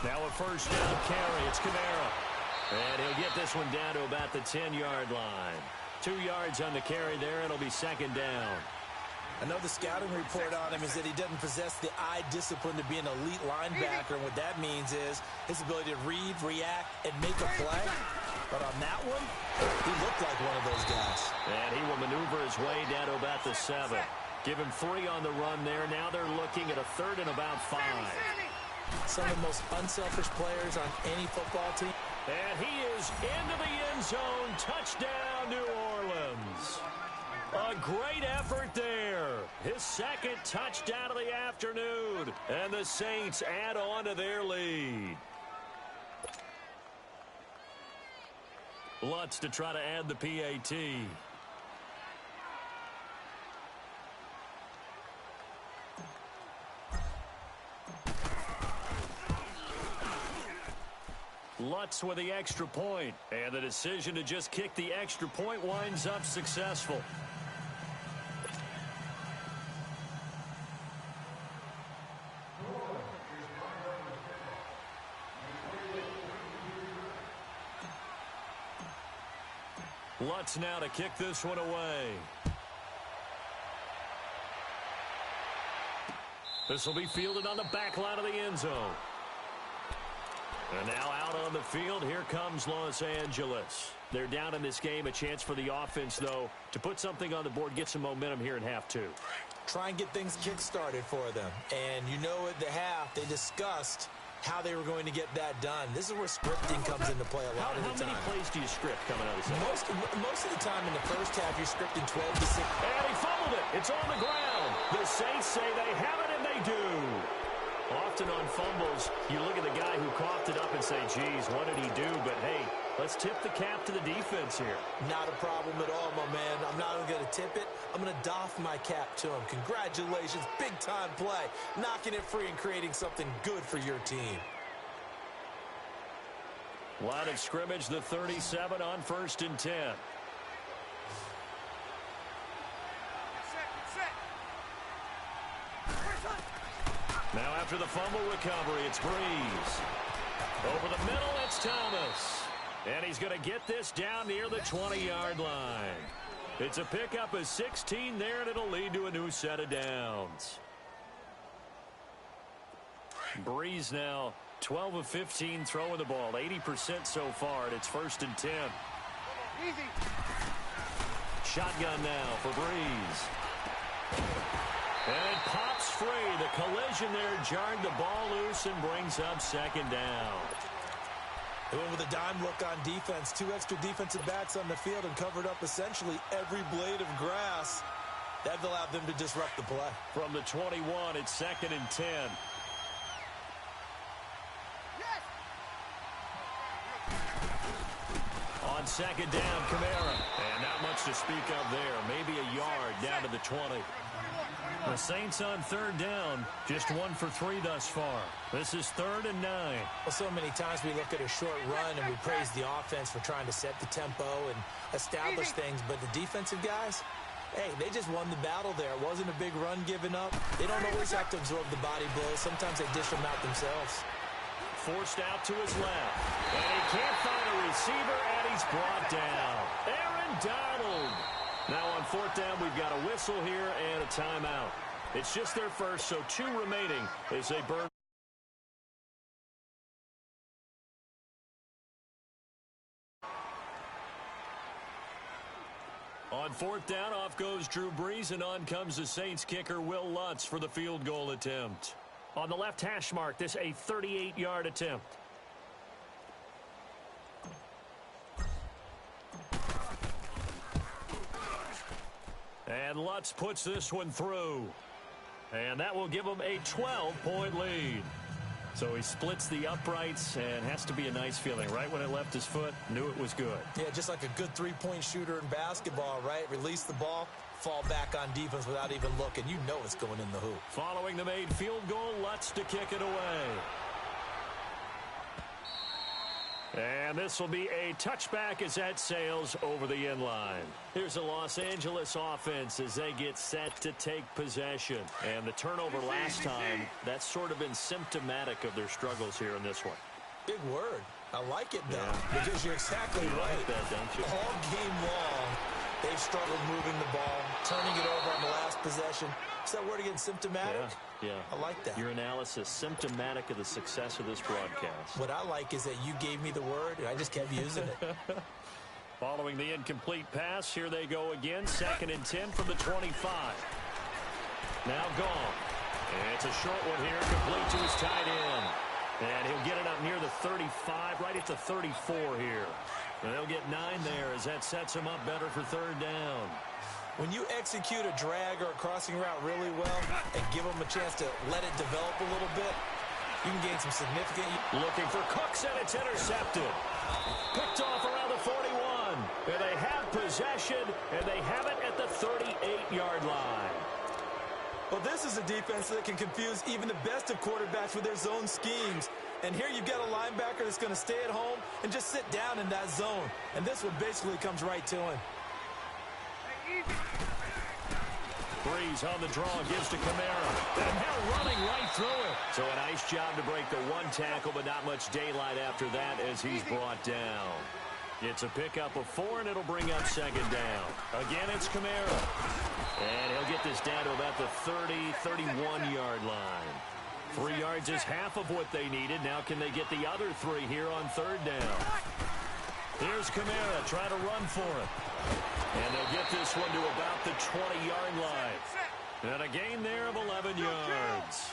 Now a first down carry. It's Kamara. And he'll get this one down to about the 10-yard line. 2 yards on the carry there. It'll be second down. I know the scouting report on him is that he doesn't possess the eye discipline to be an elite linebacker. And what that means is his ability to read, react, and make a play. But on that one, he looked like one of those guys. And he will maneuver his way down to about the 7. Give him 3 on the run there. Now they're looking at a 3rd and about 5. Some of the most unselfish players on any football team. And he is into the end zone. Touchdown, New Orleans. A great effort there. His 2nd touchdown of the afternoon. And the Saints add on to their lead. Lutz to try to add the PAT. Lutz with the extra point, and the decision to just kick the extra point winds up successful. Lutz now to kick this one away. This will be fielded on the back line of the end zone. And now out on the field, here comes Los Angeles. They're down in this game. A chance for the offense, though, to put something on the board, get some momentum here in half 2. Try and get things kick-started for them. And you know at the half, they discussed how they were going to get that done. This is where scripting comes into play a lot of the time. How many plays do you script coming out of the second? Most of the time in the first half, you're scripting 12 to 6. And he fumbled it. It's on the ground. The Saints say they have it, and they do. Often on fumbles, you look at the guy who coughed it up and say, geez, what did he do? But, hey, let's tip the cap to the defense here. Not a problem at all, my man. I'm not even going to tip it. I'm going to doff my cap to him. Congratulations, big-time play. Knocking it free and creating something good for your team. Line of scrimmage, the 37 on 1st and 10. Now after the fumble recovery, it's Breeze. Over the middle, it's Thomas. And he's going to get this down near the 20-yard line. It's a pickup of 16 there, and it'll lead to a new set of downs. Breeze now 12 of 15 throwing the ball, 80% so far, and it's 1st and 10. Easy. Shotgun now for Breeze. And it pops free. The collision there jarred the ball loose and brings up 2nd down. They went with a dime look on defense. 2 extra defensive backs on the field and covered up essentially every blade of grass. That allowed them to disrupt the play. From the 21, it's 2nd and 10. Yes. On 2nd down, Kamara. And not much to speak of there. Maybe a yard down to the 20. The Saints on 3rd down, just 1 for 3 thus far. This is 3rd and 9. Well, so many times we look at a short run and we praise the offense for trying to set the tempo and establish things, but the defensive guys, hey, they just won the battle there. It wasn't a big run given up. They don't always have to absorb the body blows. Sometimes they dish them out themselves. Forced out to his left. And he can't find a receiver, and he's brought down. Aaron Donald. Now on 4th down, we've got a whistle here and a timeout. It's just their first, so 2 remaining as they burn. On 4th down, off goes Drew Brees, and on comes the Saints kicker, Will Lutz, for the field goal attempt. On the left hash mark, this a 38-yard attempt. And Lutz puts this one through. And that will give him a 12-point lead. So he splits the uprights, and has to be a nice feeling. Right when it left his foot, knew it was good. Yeah, just like a good three-point shooter in basketball, right? Release the ball, fall back on defense without even looking. You know it's going in the hoop. Following the made field goal, Lutz to kick it away. And this will be a touchback as that sails over the end line. Here's the Los Angeles offense as they get set to take possession. And the turnover last time, that's sort of been symptomatic of their struggles here in this one. Big word. I like it, though, because you're exactly right. Like that, don't you? All game long, they've struggled moving the ball, turning it over on the last possession. Is that word again, symptomatic? Yeah. I like that. Your analysis, symptomatic of the success of this broadcast. What I like is that you gave me the word, and I just kept using it. Following the incomplete pass, here they go again. 2nd and 10 from the 25. Now gone. And it's a short one here, complete to his tight end. And he'll get it up near the 35, right at the 34 here. And they'll get 9 there as that sets him up better for 3rd down. When you execute a drag or a crossing route really well and give them a chance to let it develop a little bit, you can gain some significant... Looking for Cooks, and it's intercepted. Picked off around the 41. And they have possession, and they have it at the 38-yard line. Well, this is a defense that can confuse even the best of quarterbacks with their zone schemes. And here you've got a linebacker that's going to stay at home and just sit down in that zone. And this one basically comes right to him. Breeze on the draw, gives to Kamara. And now running right through it. So a nice job to break the 1 tackle, but not much daylight after that as he's brought down. It's a pickup of 4, and it'll bring up 2nd down. Again, it's Kamara. And he'll get this down to about the 30, 31-yard line. 3 yards is half of what they needed. Now can they get the other 3 here on 3rd down? Here's Kamara trying to run for it. And they'll get this one to about the 20-yard line. And a gain there of 11 yards.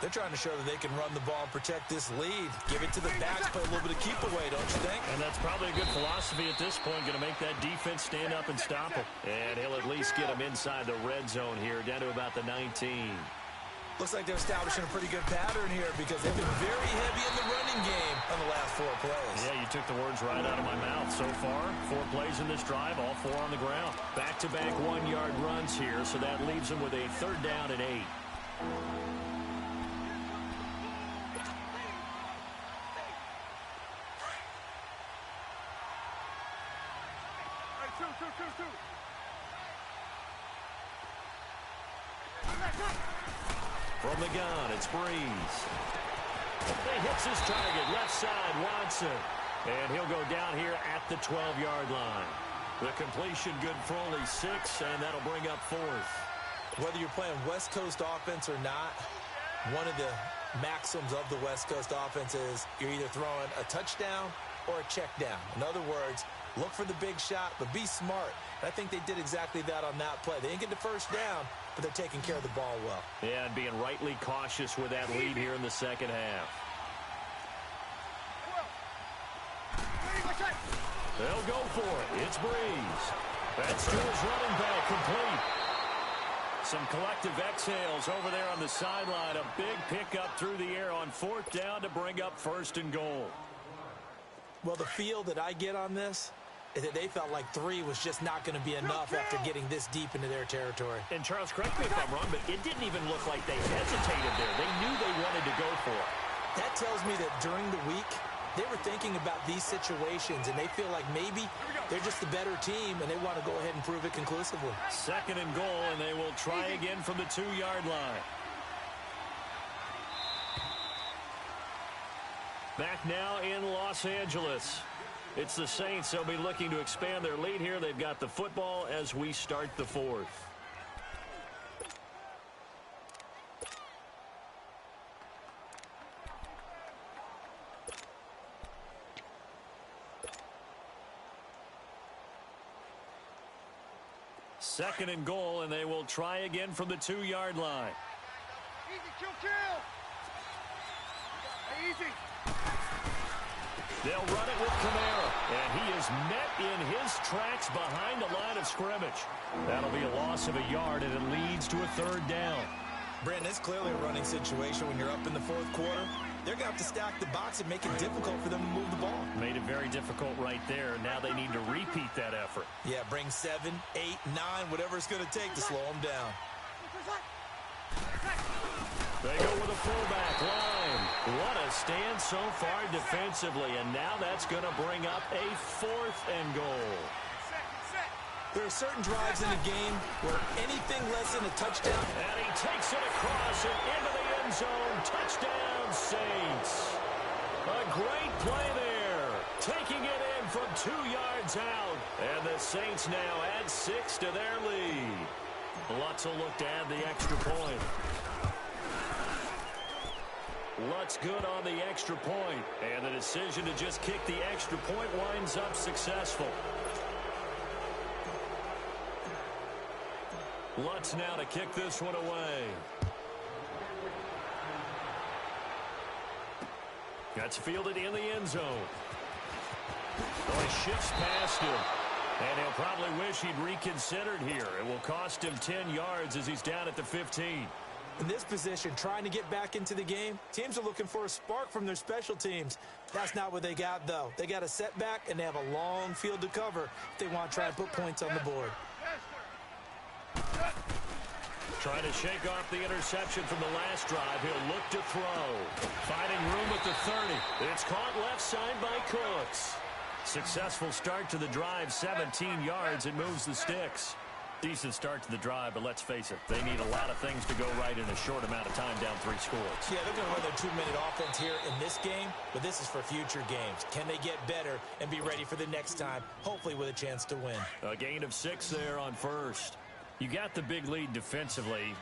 They're trying to show that they can run the ball and protect this lead. Give it to the backs, play a little bit of keep away, don't you think? And that's probably a good philosophy at this point. Going to make that defense stand up and stop him. And he'll at least get him inside the red zone here, down to about the 19. Looks like they're establishing a pretty good pattern here because they've been very heavy in the running game on the last 4 plays. Yeah, you took the words right out of my mouth. So far, 4 plays in this drive, all 4 on the ground. Back-to-back 1-yard runs here, so that leaves them with a 3rd down and 8. From the gun, it's Breeze. He hits his target, left side, Watson. And he'll go down here at the 12-yard line. The completion good for only 6, and that'll bring up 4th. Whether you're playing West Coast offense or not, one of the maxims of the West Coast offense is you're either throwing a touchdown or a check down. In other words, look for the big shot, but be smart. And I think they did exactly that on that play. They didn't get the 1st down, but they're taking care of the ball well. Yeah, and being rightly cautious with that lead here in the 2nd half. They'll go for it. It's Breeze. That's to his running back, complete. Some collective exhales over there on the sideline. A big pickup through the air on 4th down to bring up 1st and goal. Well, the feel that I get on this is that they felt like 3 was just not going to be enough after getting this deep into their territory. And Charles, correct me if I'm wrong, but it didn't even look like they hesitated there. They knew they wanted to go for it. That tells me that during the week, they were thinking about these situations, and they feel like maybe they're just the better team, and they want to go ahead and prove it conclusively. 2nd and goal, and they will try again from the 2-yard line. Back now in Los Angeles. It's the Saints. They'll be looking to expand their lead here. They've got the football as we start the 4th. Second and goal, and they will try again from the 2-yard line. Easy, kill. Easy. They'll run it with Kamara, and he is met in his tracks behind the line of scrimmage. That'll be a loss of a yard, and it leads to a 3rd down. Brandon, it's clearly a running situation when you're up in the 4th quarter. They're going to have to stack the box and make it difficult for them to move the ball. Made it very difficult right there. Now they need to repeat that effort. Yeah, bring 7, 8, 9, whatever it's going to take to slow them down. They go with a fullback line. What a stand so far defensively, and now that's going to bring up a 4th and goal. There are certain drives in the game where anything less than a touchdown. And he takes it across and into the end zone. Touchdown, Saints. A great play there. Taking it in from 2 yards out. And the Saints now add 6 to their lead. Lutz will look to add the extra point. Lutz good on the extra point. And the decision to just kick the extra point winds up successful. Lutz now to kick this one away. That's fielded in the end zone. Oh, he shifts past him. And he'll probably wish he'd reconsidered here. It will cost him 10 yards as he's down at the 15. In this position, trying to get back into the game, teams are looking for a spark from their special teams. That's not what they got, though. They got a setback, and they have a long field to cover if they want to try and put points on the board. Trying to shake off the interception from the last drive. He'll look to throw. Finding room at the 30. It's caught left side by Cooks. Successful start to the drive, 17 yards. It moves the sticks. Decent start to the drive, but let's face it, they need a lot of things to go right in a short amount of time, down 3 scores. Yeah, they're going to run their 2-minute offense here in this game, but this is for future games. Can they get better and be ready for the next time, hopefully with a chance to win? A gain of 6 there on first. You got the big lead defensively,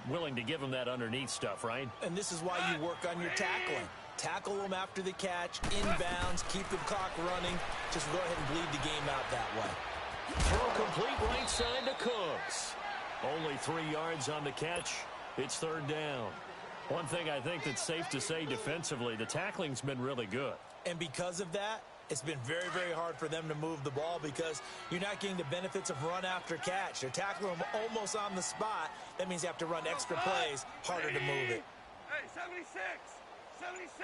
willing to give them that underneath stuff, right? And this is why you work on your tackling. Tackle them after the catch, inbounds, keep the clock running. Just go ahead and bleed the game out that way. Throw complete right side to Cooks. Only 3 yards on the catch. It's 3rd down. One thing I think that's safe to say defensively, the tackling's been really good. And because of that, it's been very, very hard for them to move the ball because you're not getting the benefits of run after catch. They're tackling them almost on the spot. That means you have to run extra plays, harder to move it. Hey, 76! 76!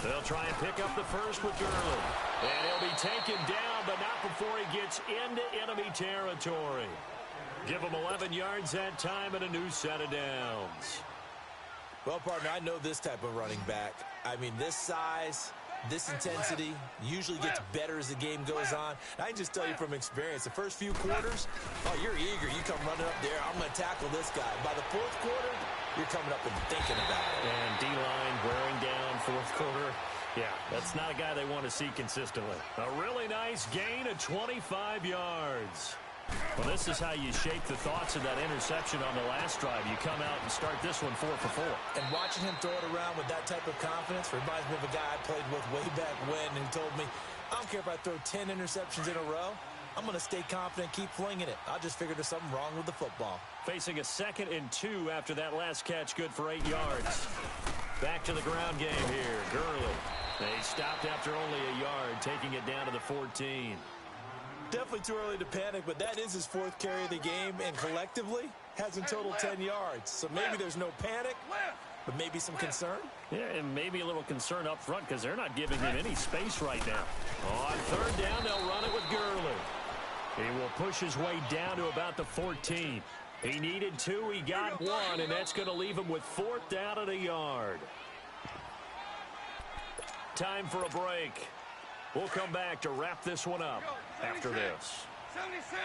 They'll try and pick up the first with Gurley. And he'll be taken down, but not before he gets into enemy territory. Give him 11 yards that time and a new set of downs. Well, partner, I know this type of running back. I mean, this size, this intensity usually gets better as the game goes on. And I can just tell you from experience, the first few quarters, oh, you're eager. You come running up there, I'm going to tackle this guy. By the 4th quarter, you're coming up and thinking about it. And D-line wearing down 4th quarter. Yeah, that's not a guy they want to see consistently. A really nice gain of 25 yards. Well, this is how you shake the thoughts of that interception on the last drive. You come out and start this one 4 for 4. And watching him throw it around with that type of confidence reminds me of a guy I played with way back when, and he told me, I don't care if I throw 10 interceptions in a row. I'm going to stay confident, keep flinging it. I just figured there's something wrong with the football. Facing a 2nd and 2 after that last catch, good for 8 yards. Back to the ground game here. Gurley. They stopped after only a yard, taking it down to the 14. Definitely too early to panic, but that is his 4th carry of the game, and collectively has in total 10 yards. So maybe there's no panic, but maybe some concern. Yeah, and maybe a little concern up front because they're not giving him any space right now. On 3rd down, they'll run it with Gurley. He will push his way down to about the 14. He needed 2, he got 1, and that's going to leave him with 4th down at a yard. Time for a break. We'll come back to wrap this one up after this. 76!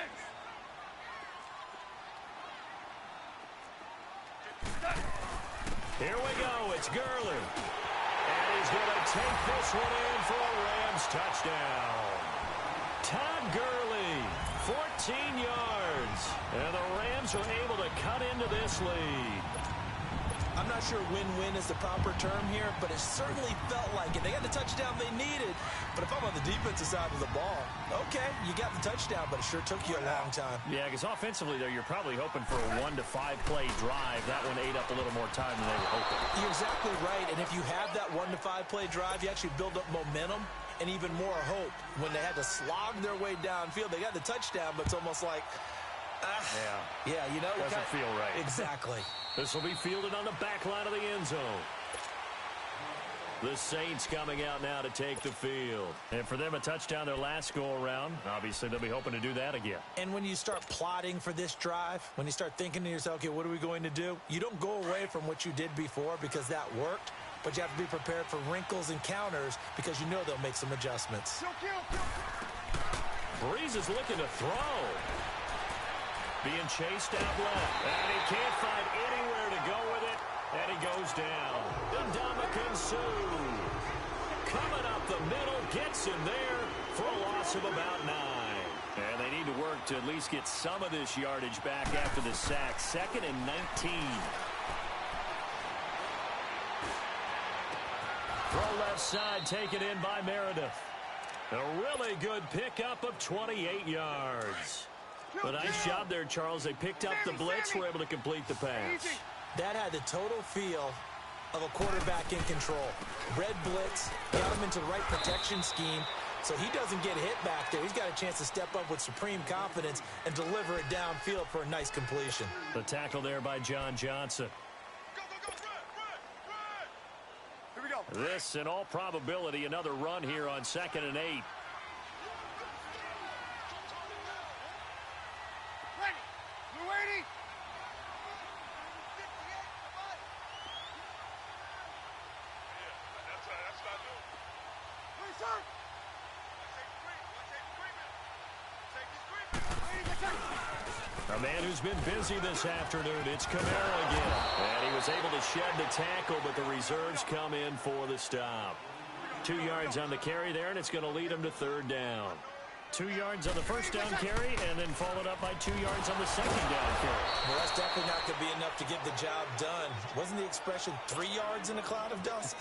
Here we go. It's Gurley. And he's going to take this one in for a Rams touchdown. Todd Gurley, 14 yards. And the Rams are able to cut into this lead. I'm not sure win-win is the proper term here, but it certainly felt like it. They got the touchdown they needed, but if I'm on the defensive side of the ball, okay, you got the touchdown, but it sure took you a long time. Yeah, because offensively, though, you're probably hoping for a 1 to 5 play drive. That one ate up a little more time than they were hoping. You're exactly right, and if you have that 1 to 5 play drive, you actually build up momentum and even more hope. When they had to slog their way downfield, they got the touchdown, but it's almost like, yeah, you know, doesn't feel right. Exactly. This will be fielded on the back line of the end zone. The Saints coming out now to take the field. And for them, a touchdown their last go-around. Obviously, they'll be hoping to do that again. And when you start plotting for this drive, when you start thinking to yourself, okay, what are we going to do? You don't go away from what you did before because that worked, but you have to be prepared for wrinkles and counters because you know they'll make some adjustments. Breeze is looking to throw. Being chased out left. And he can't find anywhere to go with it. And he goes down. Ndamukong Suh coming up the middle, gets him there for a loss of about 9. And they need to work to at least get some of this yardage back after the sack. 2nd and 19. Throw left side, taken in by Meredith. A really good pickup of 28 yards. A nice job there, Charles. They picked up the blitz, were able to complete the pass. That had the total feel of a quarterback in control. Red blitz, got him into the right protection scheme, so he doesn't get hit back there. He's got a chance to step up with supreme confidence and deliver it downfield for a nice completion. The tackle there by John Johnson. Here we go. This, in all probability, another run here on 2nd and 8. Ready. You ready? A man who's been busy this afternoon, it's Kamara again. And he was able to shed the tackle, but the reserves come in for the stop. 2 yards on the carry there, and it's going to lead him to 3rd down. 2 yards on the first down carry, and then followed up by 2 yards on the second down carry. Well, that's definitely not going to be enough to get the job done. Wasn't the expression 3 yards in a cloud of dust?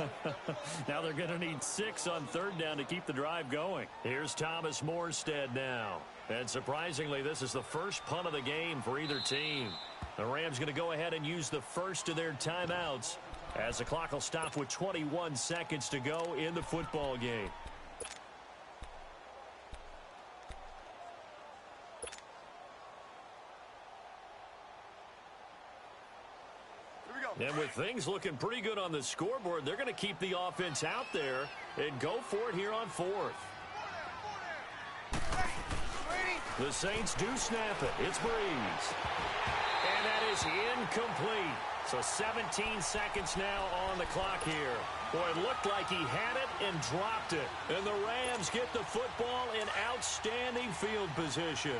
Now they're going to need 6 on 3rd down to keep the drive going. Here's Thomas Morstead now. And surprisingly, this is the first punt of the game for either team. The Rams going to go ahead and use the first of their timeouts as the clock will stop with 21 seconds to go in the football game. And with things looking pretty good on the scoreboard, they're going to keep the offense out there and go for it here on 4th. The Saints do snap it. It's Breeze. And that is incomplete. So 17 seconds now on the clock here. Boy, it looked like he had it and dropped it. And the Rams get the football in outstanding field position.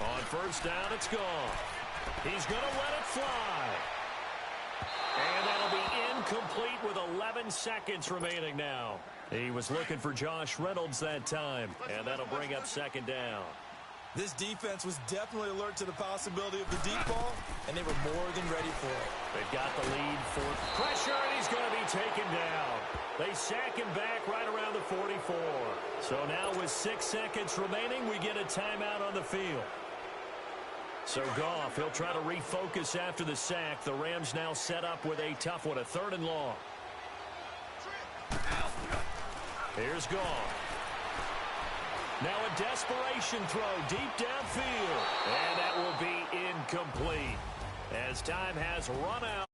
On 1st down, it's gone. He's going to let it fly. And that'll be incomplete with 11 seconds remaining now. He was looking for Josh Reynolds that time, and that'll bring up 2nd down. This defense was definitely alert to the possibility of the deep ball, and they were more than ready for it. They've got the lead for pressure, and he's going to be taken down. They sack him back right around the 44. So now with 6 seconds remaining, we get a timeout on the field. So Goff, he'll try to refocus after the sack. The Rams now set up with a tough one, a 3rd and long. Here's Goff. Now a desperation throw deep downfield. And that will be incomplete as time has run out.